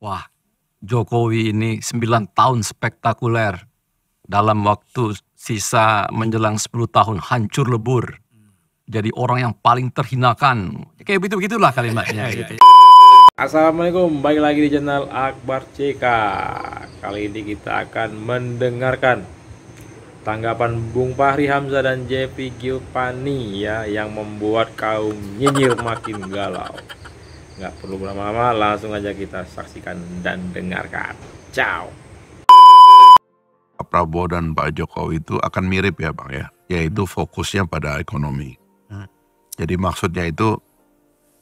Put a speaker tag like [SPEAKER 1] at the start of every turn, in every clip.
[SPEAKER 1] Wah, Jokowi ini 9 tahun spektakuler. Dalam waktu sisa menjelang 10 tahun hancur lebur. Jadi orang yang paling terhinakan. Kayak begitulah kalimatnya gitu.
[SPEAKER 2] Assalamualaikum, balik lagi di channel Akbar CK. Kali ini kita akan mendengarkan tanggapan Bung Fahri Hamzah dan Jeffy Gilpani ya, yang membuat kaum nyinyir makin galau. Nggak perlu berlama-lama, langsung aja kita saksikan dan dengarkan. Ciao.
[SPEAKER 3] Pak Prabowo dan Pak Jokowi itu akan mirip ya Bang ya, yaitu fokusnya pada ekonomi. Jadi maksudnya itu,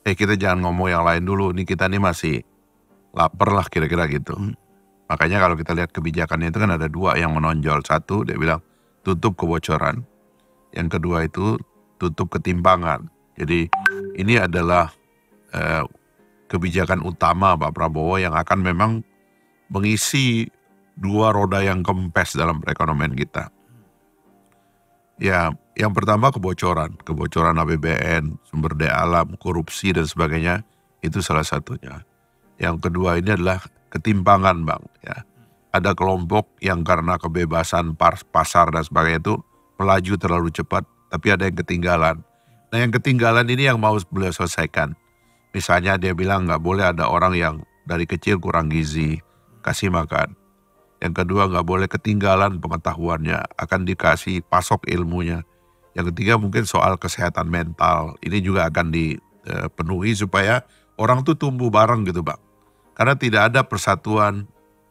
[SPEAKER 3] kita jangan ngomong yang lain dulu, nih kita nih masih lapar lah kira-kira gitu. Makanya kalau kita lihat kebijakannya itu kan ada dua yang menonjol. Satu dia bilang tutup kebocoran, yang kedua itu tutup ketimpangan. Jadi ini adalah kebijakan utama Pak Prabowo yang akan memang mengisi dua roda yang kempes dalam perekonomian kita. Ya, yang pertama kebocoran APBN, sumber daya alam, korupsi dan sebagainya, itu salah satunya. Yang kedua ini adalah ketimpangan Bang. Ya, ada kelompok yang karena kebebasan pasar dan sebagainya itu melaju terlalu cepat, tapi ada yang ketinggalan. Nah yang ketinggalan ini yang mau beliau selesaikan. Misalnya dia bilang nggak boleh ada orang yang dari kecil kurang gizi, kasih makan. Yang kedua nggak boleh ketinggalan pengetahuannya, akan dikasih pasok ilmunya. Yang ketiga mungkin soal kesehatan mental, ini juga akan dipenuhi supaya orang tuh tumbuh bareng gitu Bang. Karena tidak ada persatuan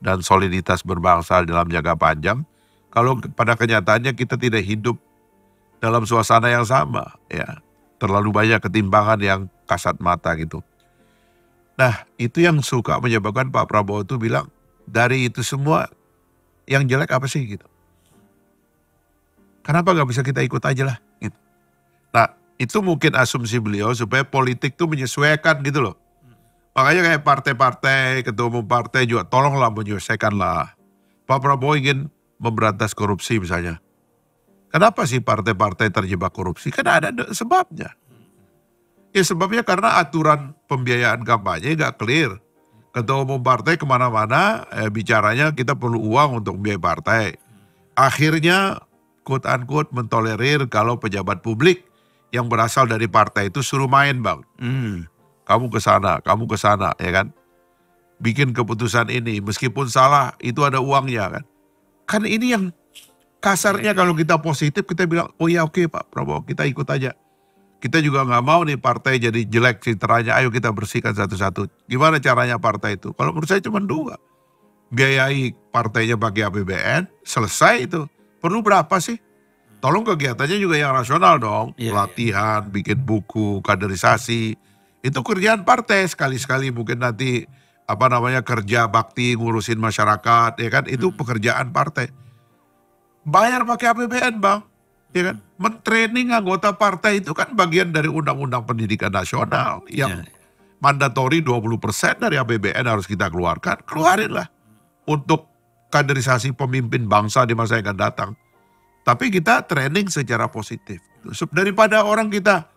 [SPEAKER 3] dan soliditas berbangsa dalam jangka panjang kalau pada kenyataannya kita tidak hidup dalam suasana yang sama ya. Terlalu banyak ketimpangan yang kasat mata gitu. Nah itu yang suka menyebabkan Pak Prabowo itu bilang, dari itu semua yang jelek apa sih gitu. Kenapa gak bisa kita ikut aja lah gitu. Nah itu mungkin asumsi beliau supaya politik tuh menyesuaikan gitu loh. Makanya kayak partai-partai, ketua umum partai juga tolonglah menyesuaikan lah. Pak Prabowo ingin memberantas korupsi misalnya. Kenapa sih partai-partai terjebak korupsi? Karena ada sebabnya. Ya sebabnya karena aturan pembiayaan kampanye gak clear. Ketua umum partai kemana-mana bicaranya kita perlu uang untuk biaya partai. Akhirnya quote unquote mentolerir kalau pejabat publik yang berasal dari partai itu suruh main Bang. Kamu ke sana ya kan. Bikin keputusan ini meskipun salah itu ada uangnya kan. Kan ini yang kasarnya kalau kita positif kita bilang oh ya oke Pak Prabowo kita ikut aja. Kita juga nggak mau nih partai jadi jelek citranya, ayo kita bersihkan satu-satu. Gimana caranya partai itu? Kalau menurut saya cuma dua. Biayai partainya pakai APBN, selesai itu. Perlu berapa sih? Tolong kegiatannya juga yang rasional dong. Pelatihan, bikin buku, kaderisasi. Itu kerjaan partai, sekali-sekali mungkin nanti kerja bakti ngurusin masyarakat, ya kan? Itu pekerjaan partai. Bayar pakai APBN Bang. Ya kan, mentraining anggota partai itu kan bagian dari Undang-Undang Pendidikan Nasional yang mandatori 20% dari APBN harus kita keluarkan, keluarinlah untuk kaderisasi pemimpin bangsa di masa yang akan datang. Tapi kita training secara positif. Daripada orang kita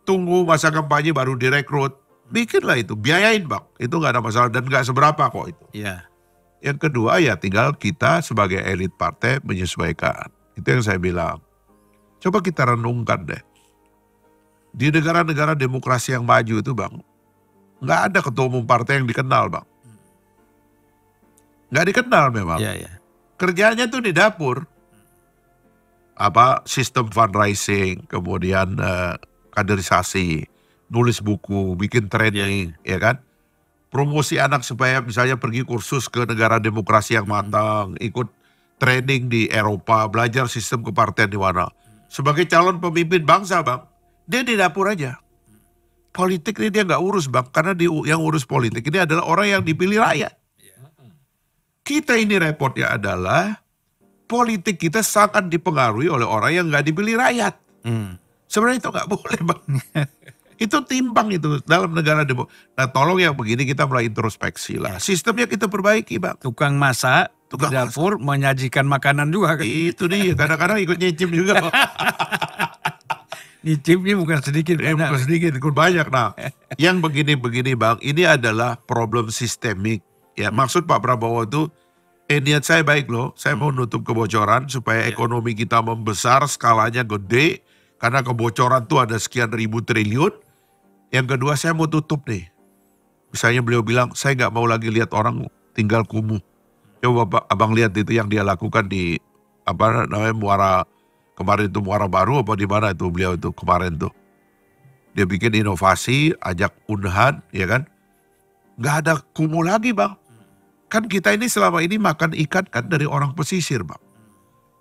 [SPEAKER 3] tunggu masa kampanye baru direkrut, bikinlah itu, biayain Bang, itu nggak ada masalah dan nggak seberapa kok itu. Yang kedua ya tinggal kita sebagai elit partai menyesuaikan, itu yang saya bilang. Coba kita renungkan deh. Di negara-negara demokrasi yang maju itu Bang, nggak ada ketua umum partai yang dikenal Bang. Nggak dikenal memang. Kerjanya tuh di dapur. Sistem fundraising, kemudian kaderisasi, nulis buku, bikin training, ya kan. Promosi anak supaya misalnya pergi kursus ke negara demokrasi yang matang, ikut training di Eropa, belajar sistem kepartian di mana. Sebagai calon pemimpin bangsa Bang, dia di dapur aja. Politik ini dia nggak urus Bang, karena yang urus politik ini adalah orang yang dipilih rakyat. Kita ini repotnya adalah politik kita sangat dipengaruhi oleh orang yang nggak dipilih rakyat. Sebenarnya itu nggak boleh Bang. Itu timpang itu dalam negara demokrasi. Nah tolong yang begini kita mulai introspeksi lah. Sistemnya kita perbaiki Bang.
[SPEAKER 4] Tukang masak, dapur menyajikan makanan juga kan.
[SPEAKER 3] Itu dia, kadang-kadang ikut nyicip juga.
[SPEAKER 4] Nyicipnya bukan sedikit.
[SPEAKER 3] Bukan sedikit, ikut banyak. Nah, yang begini-begini Bang, ini adalah problem sistemik Ya maksud Pak Prabowo itu, niat saya baik loh, saya mau nutup kebocoran supaya ekonomi kita membesar, skalanya gede, karena kebocoran tuh ada sekian ribu triliun. Yang kedua saya mau tutup nih. Misalnya beliau bilang, saya nggak mau lagi lihat orang tinggal kumuh. Coba abang lihat itu yang dia lakukan di apa namanya kemarin itu Muara Baru apa di mana itu beliau itu kemarin tuh. Dia bikin inovasi, ajak udahan, ya kan? Nggak ada kumuh lagi bang. Kan kita ini selama ini makan ikan kan dari orang pesisir bang.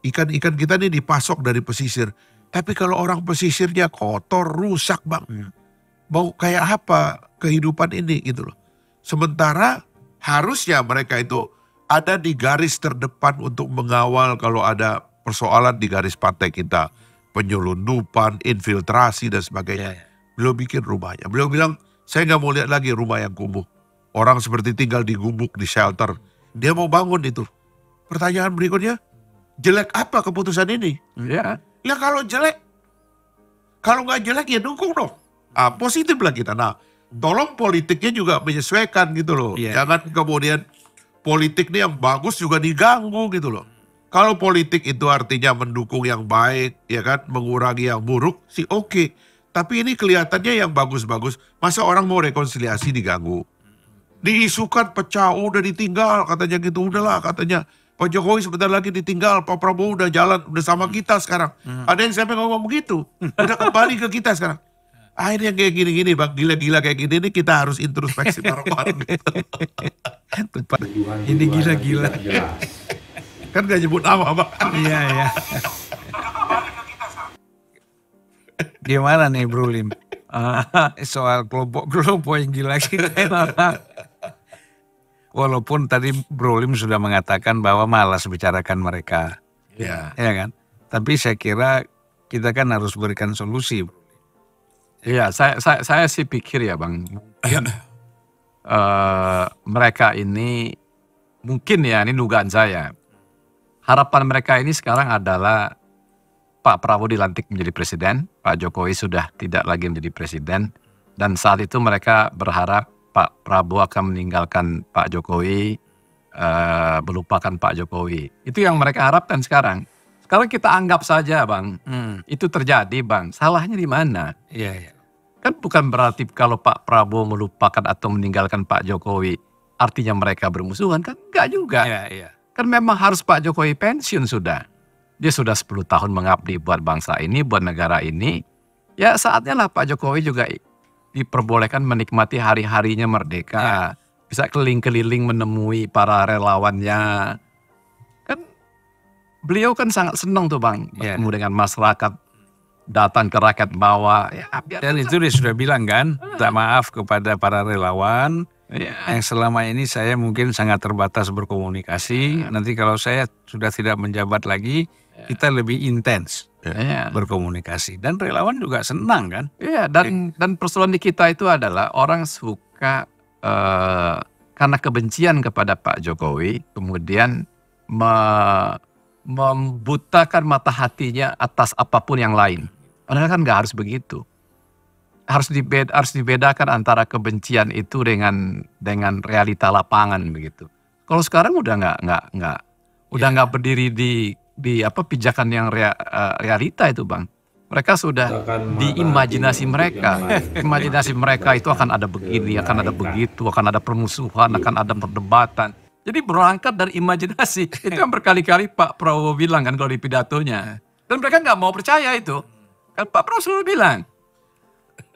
[SPEAKER 3] Ikan-ikan kita ini dipasok dari pesisir. Tapi kalau orang pesisirnya kotor, rusak bang. Mau kayak apa kehidupan ini gitu loh. Sementara harusnya mereka itu ada di garis terdepan untuk mengawal kalau ada persoalan di garis pantai kita. Penyelundupan, infiltrasi dan sebagainya. Beliau bikin rumahnya. Beliau bilang, saya nggak mau lihat lagi rumah yang kumuh. Orang seperti tinggal di gubuk, di shelter. Dia mau bangun itu. Pertanyaan berikutnya, jelek apa keputusan ini?
[SPEAKER 1] Ya.
[SPEAKER 3] Ya kalau jelek, kalau nggak jelek ya dukung dong. Positif lah kita. Nah, tolong politiknya juga menyesuaikan gitu loh. Jangan kemudian politik ini yang bagus juga diganggu gitu loh. Kalau politik itu artinya mendukung yang baik, ya kan, mengurangi yang buruk, sih oke. Tapi ini kelihatannya yang bagus-bagus, masa orang mau rekonsiliasi diganggu? Diisukan pecah, udah ditinggal katanya gitu, udahlah katanya. Pak Jokowi sebentar lagi ditinggal, Pak Prabowo udah jalan, udah sama kita sekarang. Ada yang sampai ngomong begitu, udah kembali ke kita sekarang. Akhirnya kayak gini-gini bang, gila-gila kayak gini nih kita harus introspeksi bareng-bareng.
[SPEAKER 4] Ini gila-gila.
[SPEAKER 3] Kan gak nyebut nama bang.
[SPEAKER 4] Iya. Gimana nih Bro Lim? Soal kelompok yang gila-gila. Walaupun tadi Bro Lim sudah mengatakan bahwa malas bicarakan mereka. Ya kan? Tapi saya kira kita kan harus berikan solusi.
[SPEAKER 1] Iya, saya sih pikir ya Bang, mungkin mereka ini, mungkin ya ini dugaan saya, harapan mereka ini sekarang adalah Pak Prabowo dilantik menjadi presiden, Pak Jokowi sudah tidak lagi menjadi presiden, dan saat itu mereka berharap Pak Prabowo akan meninggalkan Pak Jokowi, melupakan Pak Jokowi. Itu yang mereka harapkan sekarang. Sekarang kita anggap saja Bang, itu terjadi Bang, salahnya di mana?
[SPEAKER 4] Iya.
[SPEAKER 1] Kan bukan berarti kalau Pak Prabowo melupakan atau meninggalkan Pak Jokowi, artinya mereka bermusuhan, kan enggak juga.
[SPEAKER 4] Iya.
[SPEAKER 1] Kan memang harus Pak Jokowi pensiun sudah. Dia sudah 10 tahun mengabdi buat bangsa ini, buat negara ini. Ya saatnya lah Pak Jokowi juga diperbolehkan menikmati hari-harinya merdeka. Bisa keliling-keliling menemui para relawannya. Kan beliau kan sangat senang tuh Bang, bertemu dengan masyarakat, datang ke rakyat bawah. Ya,
[SPEAKER 4] dan itu dia sudah bilang kan, minta maaf kepada para relawan yang selama ini saya mungkin sangat terbatas berkomunikasi. Nanti kalau saya sudah tidak menjabat lagi, kita lebih intens berkomunikasi. Dan relawan juga senang kan.
[SPEAKER 1] Iya, dan persoalan di kita itu adalah orang suka karena kebencian kepada Pak Jokowi, kemudian membutakan mata hatinya atas apapun yang lain. Padahal kan nggak harus begitu. Harus dibedakan antara kebencian itu dengan realita lapangan begitu. Kalau sekarang udah nggak berdiri di pijakan yang realita itu Bang. Mereka sudah di imajinasi mereka. Imajinasi mereka itu akan ada begini, akan ada begitu, akan ada permusuhan, akan ada perdebatan. Jadi berangkat dari imajinasi. Itu yang berkali-kali Pak Prabowo bilang kan kalau di pidatonya. Dan mereka nggak mau percaya itu. Kan Pak Prabowo selalu bilang,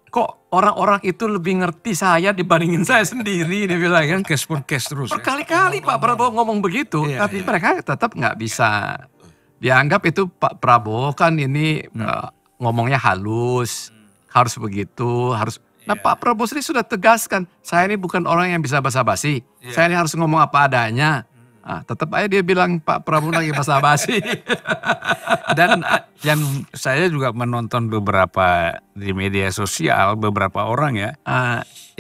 [SPEAKER 1] kok orang-orang itu lebih ngerti saya dibandingin saya sendiri. Dia bilang kan.
[SPEAKER 4] Podcast terus.
[SPEAKER 1] Berkali-kali Pak Prabowo ngomong begitu. Tapi mereka tetap nggak bisa. Dianggap itu Pak Prabowo kan ini ngomongnya halus. Harus begitu, harus. Nah Pak Prabowo sendiri sudah tegaskan, saya ini bukan orang yang bisa basa-basi. Saya ini harus ngomong apa adanya. Tetap aja dia bilang Pak Prabowo lagi basa-basi.
[SPEAKER 4] Dan yang saya juga menonton beberapa di media sosial, beberapa orang ya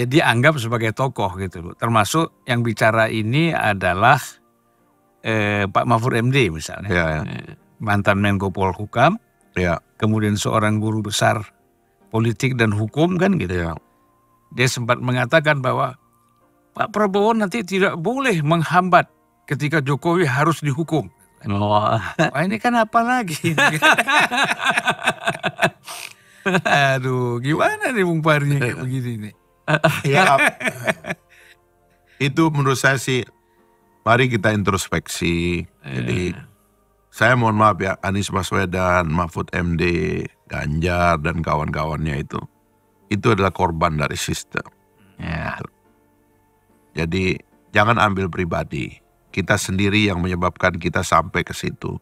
[SPEAKER 4] dianggap sebagai tokoh gitu loh. Termasuk yang bicara ini adalah Pak Mahfud MD misalnya. Mantan Menko Polhukam. Kemudian seorang guru besar politik dan hukum kan gitu. Dia sempat mengatakan bahwa Pak Prabowo nanti tidak boleh menghambat ketika Jokowi harus dihukum.
[SPEAKER 1] Wah.
[SPEAKER 4] Wah ini kan apa lagi? Aduh, gimana nih Bung Fahri kayak begini nih?
[SPEAKER 3] Ya, itu menurut saya sih, mari kita introspeksi. Jadi saya mohon maaf ya, Anies Baswedan, Mahfud MD, Ganjar dan kawan-kawannya itu adalah korban dari sistem.
[SPEAKER 1] Ya.
[SPEAKER 3] Jadi jangan ambil pribadi. Kita sendiri yang menyebabkan kita sampai ke situ.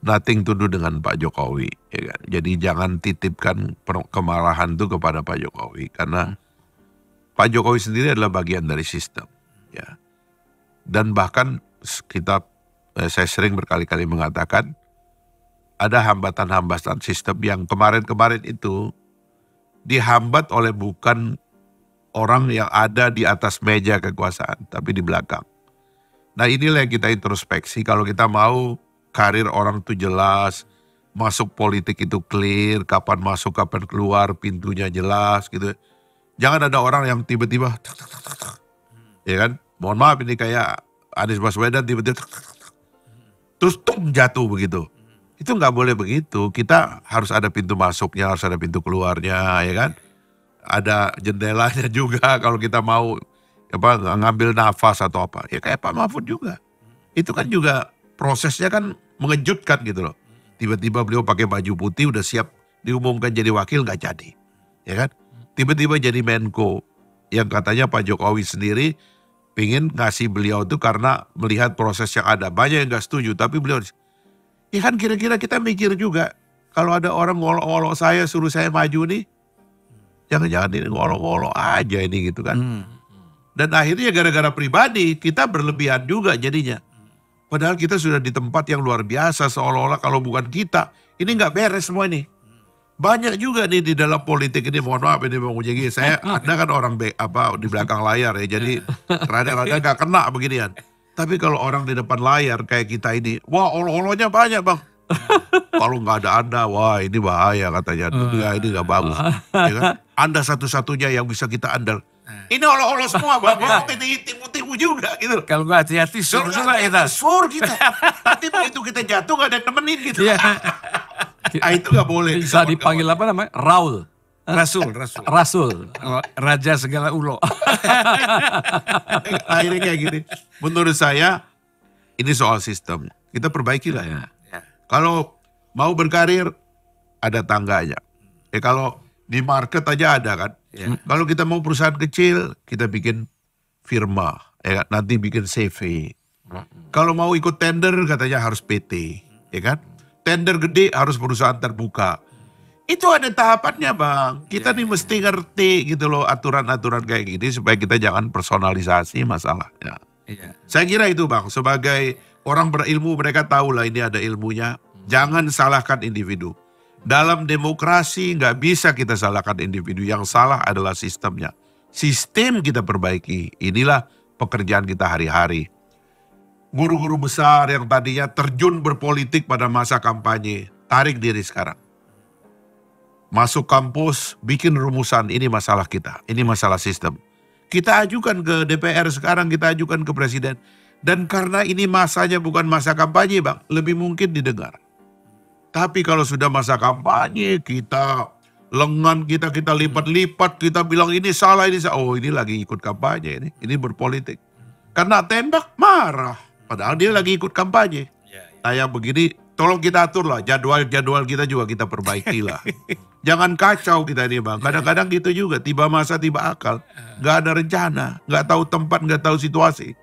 [SPEAKER 3] Nothing to do dengan Pak Jokowi. Ya kan? Jadi jangan titipkan kemarahan itu kepada Pak Jokowi. Karena Pak Jokowi sendiri adalah bagian dari sistem. Ya. Dan bahkan saya sering berkali-kali mengatakan, ada hambatan-hambatan sistem yang kemarin-kemarin itu dihambat oleh bukan orang yang ada di atas meja kekuasaan, tapi di belakang. Nah inilah yang kita introspeksi, kalau kita mau karir orang itu jelas, masuk politik itu clear, kapan masuk, kapan keluar, pintunya jelas gitu. Jangan ada orang yang tiba-tiba, ya kan, mohon maaf ini kayak Anies Baswedan tiba-tiba, terus jatuh begitu. Itu nggak boleh begitu, kita harus ada pintu masuknya, harus ada pintu keluarnya, ya kan. Ada jendelanya juga kalau kita mau ngambil nafas atau apa. Ya kayak Pak Mahfud juga. Itu kan juga prosesnya kan mengejutkan gitu loh. Tiba-tiba beliau pakai baju putih udah siap diumumkan jadi wakil nggak jadi. Ya kan? Tiba-tiba jadi Menko. Yang katanya Pak Jokowi sendiri pingin ngasih beliau itu karena melihat proses yang ada. Banyak yang nggak setuju tapi beliau, ya kan kira-kira kita mikir juga. Kalau ada orang ngolok-ngolok saya suruh saya maju nih, jangan-jangan ini ngolok-ngolok aja ini gitu kan. Dan akhirnya gara-gara pribadi kita berlebihan juga jadinya. Padahal kita sudah di tempat yang luar biasa, seolah-olah kalau bukan kita, ini nggak beres semua ini. Banyak juga nih di dalam politik ini, mohon maaf ini Bang Ujengi, Anda kan orang di belakang layar ya, jadi rada-rada nggak kena beginian. Tapi kalau orang di depan layar kayak kita ini, wah olo-olonya banyak Bang. Kalau nggak ada Anda, wah ini bahaya katanya. Ini nggak bagus. Ya kan? Anda satu-satunya yang bisa kita andal. Ini olo-olo semua Bang. Ini timu-timu juga gitu.
[SPEAKER 4] Kalau nggak hati-hati sur juga kita.
[SPEAKER 3] Sur kita. Nanti begitu kita jatuh nggak ada yang nemenin gitu. Itu nggak boleh.
[SPEAKER 1] Bisa dipanggil apa namanya? Raul. Rasul.
[SPEAKER 4] Raja segala ulo.
[SPEAKER 3] Akhirnya kayak gini. Menurut saya ini soal sistem. Kita perbaiki lah ya. Kalau mau berkarir ada tangganya. Kalau di market aja ada kan. Kalau kita mau perusahaan kecil kita bikin firma. Nanti bikin CV. Kalau mau ikut tender katanya harus PT. Ya kan. Tender gede harus perusahaan terbuka. Itu ada tahapannya Bang. Kita nih mesti ngerti gitu loh aturan-aturan kayak gini supaya kita jangan personalisasi masalahnya. Saya kira itu Bang, sebagai orang berilmu mereka tahu lah ini ada ilmunya. Jangan salahkan individu. Dalam demokrasi nggak bisa kita salahkan individu, yang salah adalah sistemnya. Sistem kita perbaiki, inilah pekerjaan kita hari-hari. Guru-guru besar yang tadinya terjun berpolitik pada masa kampanye, tarik diri sekarang. Masuk kampus, bikin rumusan, ini masalah kita, ini masalah sistem. Kita ajukan ke DPR sekarang, kita ajukan ke Presiden. Dan karena ini masanya bukan masa kampanye Bang, lebih mungkin didengar. Tapi kalau sudah masa kampanye, kita lengan kita lipat-lipat, kita bilang ini salah, oh ini lagi ikut kampanye, ini berpolitik. Karena tembak marah, padahal dia lagi ikut kampanye. Nah yang begini, tolong kita atur lah, jadwal kita juga kita perbaiki lah. Jangan kacau kita ini Bang, kadang-kadang gitu juga, tiba masa tiba akal, gak ada rencana, gak tahu tempat, gak tahu situasi.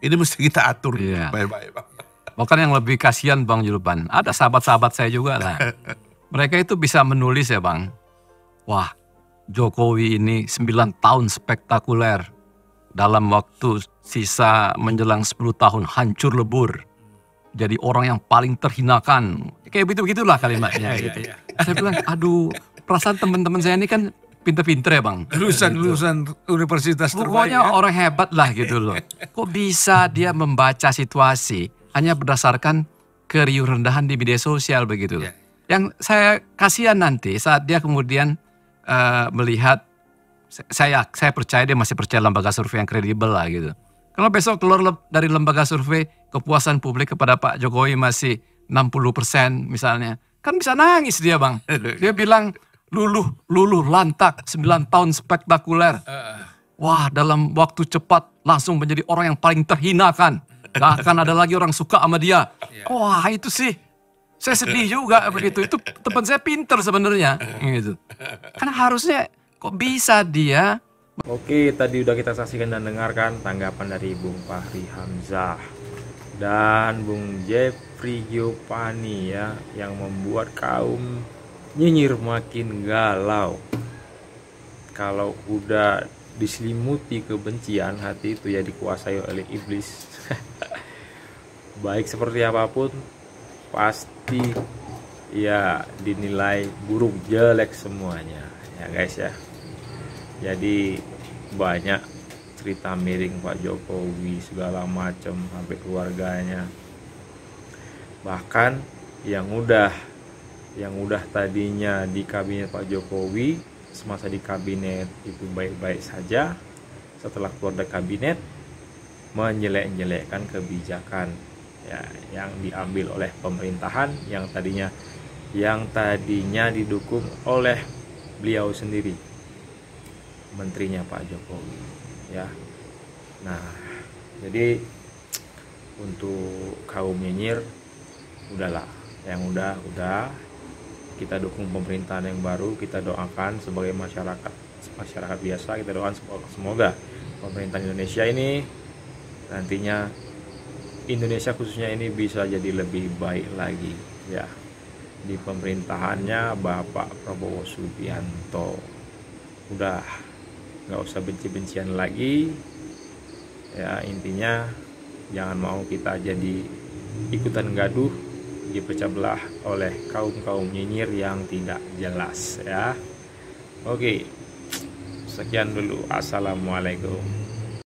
[SPEAKER 3] Ini mesti kita atur baik-baik Bang.
[SPEAKER 1] Bahkan yang lebih kasihan Bang Julpan, ada sahabat-sahabat saya juga lah. Mereka itu bisa menulis ya Bang, wah Jokowi ini 9 tahun spektakuler, dalam waktu sisa menjelang 10 tahun hancur lebur. Jadi orang yang paling terhinakan, kayak begitulah kalimatnya. Gitu. Saya bilang, aduh perasaan teman-teman saya ini kan pinter-pinter ya Bang.
[SPEAKER 4] Lulusan universitas terbaik.
[SPEAKER 1] Pokoknya orang hebat lah gitu loh. Kok bisa dia membaca situasi hanya berdasarkan keriuh rendahan di media sosial begitu loh. Yang saya kasihan nanti saat dia kemudian melihat Saya percaya dia masih percaya lembaga survei yang kredibel lah gitu. Kalau besok keluar dari lembaga survei kepuasan publik kepada Pak Jokowi masih 60% misalnya, kan bisa nangis dia bang. Dia bilang luluh lantak 9 tahun spektakuler. Wah, dalam waktu cepat langsung menjadi orang yang paling terhinakan. Gak akan ada lagi orang suka sama dia. Wah, itu sih. Saya sedih juga begitu. Itu teman saya pinter sebenarnya. Gitu. Kan harusnya kok bisa dia.
[SPEAKER 2] Oke, tadi udah kita saksikan dan dengarkan tanggapan dari Bung Fahri Hamzah dan Bung Jeffrey Giovanni ya, yang membuat kaum nyinyir makin galau. Kalau udah diselimuti kebencian, hati itu ya dikuasai oleh iblis. Baik seperti apapun pasti ya dinilai buruk, jelek semuanya ya guys ya. Jadi banyak cerita miring Pak Jokowi segala macam sampai keluarganya. Bahkan yang udah tadinya di kabinet Pak Jokowi, semasa di kabinet itu baik-baik saja, setelah keluar dari kabinet menjelek-jelekkan kebijakan ya yang diambil oleh pemerintahan yang tadinya didukung oleh beliau sendiri, menterinya Pak Jokowi ya. Nah, jadi untuk kaum nyinyir udahlah, yang udah kita dukung pemerintahan yang baru, kita doakan sebagai masyarakat biasa, kita doakan semoga pemerintah Indonesia ini nantinya, Indonesia khususnya ini bisa jadi lebih baik lagi ya. Di pemerintahannya Bapak Prabowo Subianto udah nggak usah benci-bencian lagi ya. Intinya jangan mau kita jadi ikutan gaduh, dipecah belah oleh kaum nyinyir yang tidak jelas ya. Oke, sekian dulu, assalamualaikum.